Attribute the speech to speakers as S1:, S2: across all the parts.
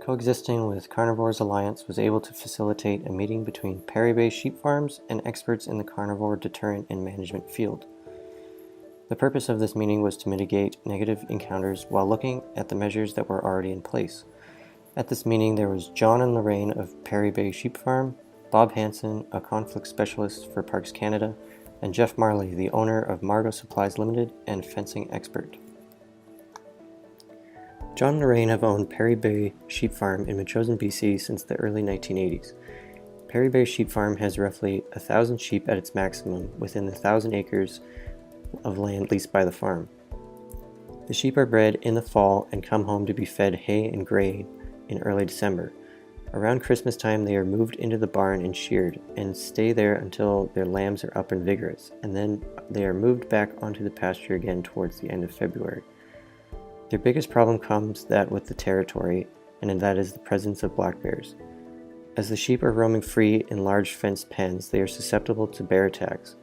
S1: Coexisting with Carnivores Alliance was able to facilitate a meeting between Perry Bay sheep farms and experts in the carnivore deterrent and management field. The purpose of this meeting was to mitigate negative encounters while looking at the measures that were already in place. At this meeting, there was John and Lorraine of Perry Bay Sheep Farm, Bob Hansen, a conflict specialist for Parks Canada, and Jeff Marley, the owner of Margo Supplies Limited and fencing expert. John and Lorraine have owned Perry Bay Sheep Farm in Metchosin, BC since the early 1980s. Perry Bay Sheep Farm has roughly 1,000 sheep at its maximum within the 1,000 acres of land leased by the farm. The sheep are bred in the fall and come home to be fed hay and grain in early December. Around Christmas time, they are moved into the barn and sheared and stay there until their lambs are up and vigorous, and then they are moved back onto the pasture again towards the end of February. Their biggest problem comes that with the territory, and that is the presence of black bears. As the sheep are roaming free in large fenced pens, they are susceptible to bear attacks.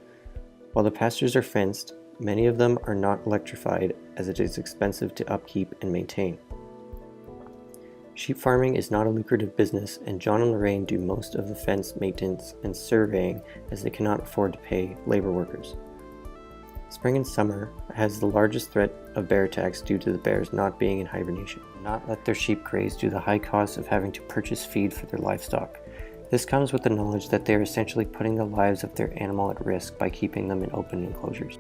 S1: While the pastures are fenced, many of them are not electrified as it is expensive to upkeep and maintain. Sheep farming is not a lucrative business, and John and Lorraine do most of the fence maintenance and surveying as they cannot afford to pay labor workers. Spring and summer has the largest threat of bear attacks due to the bears not being in hibernation, and not let their sheep graze due to the high cost of having to purchase feed for their livestock. This comes with the knowledge that they are essentially putting the lives of their animal at risk by keeping them in open enclosures.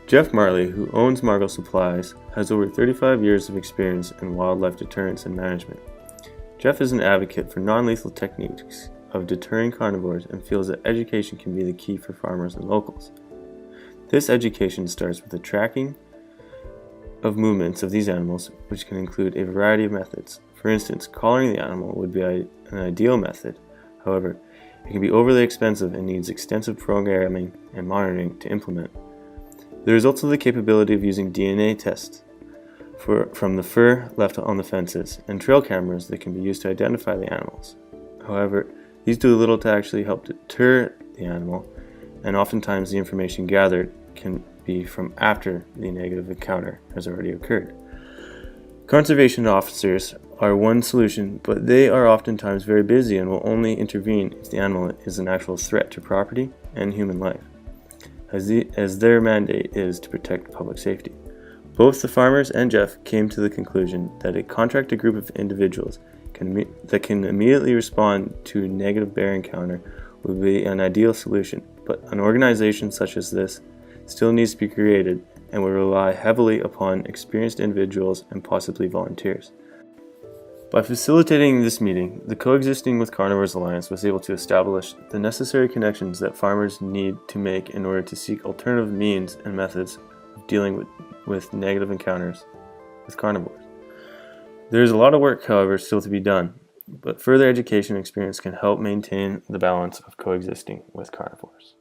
S2: Jeff Marley, who owns Margo Supplies, has over 35 years of experience in wildlife deterrence and management. Jeff is an advocate for non-lethal techniques of deterring carnivores and feels that education can be the key for farmers and locals. This education starts with the tracking of movements of these animals, which can include a variety of methods. For instance, collaring the animal would be an ideal method. However, it can be overly expensive and needs extensive programming and monitoring to implement. There is also the capability of using DNA tests from the fur left on the fences and trail cameras that can be used to identify the animals. However, these do little to actually help deter the animal, and oftentimes the information gathered can be from after the negative encounter has already occurred. Conservation officers are one solution, but they are oftentimes very busy and will only intervene if the animal is an actual threat to property and human life, as their mandate is to protect public safety. Both the farmers and Jeff came to the conclusion that a contracted group of individuals that can immediately respond to a negative bear encounter would be an ideal solution, but an organization such as this still needs to be created and will rely heavily upon experienced individuals and possibly volunteers. By facilitating this meeting, the Coexisting with Carnivores Alliance was able to establish the necessary connections that farmers need to make in order to seek alternative means and methods of dealing with negative encounters with carnivores. There is a lot of work, however, still to be done, but further education and experience can help maintain the balance of coexisting with carnivores.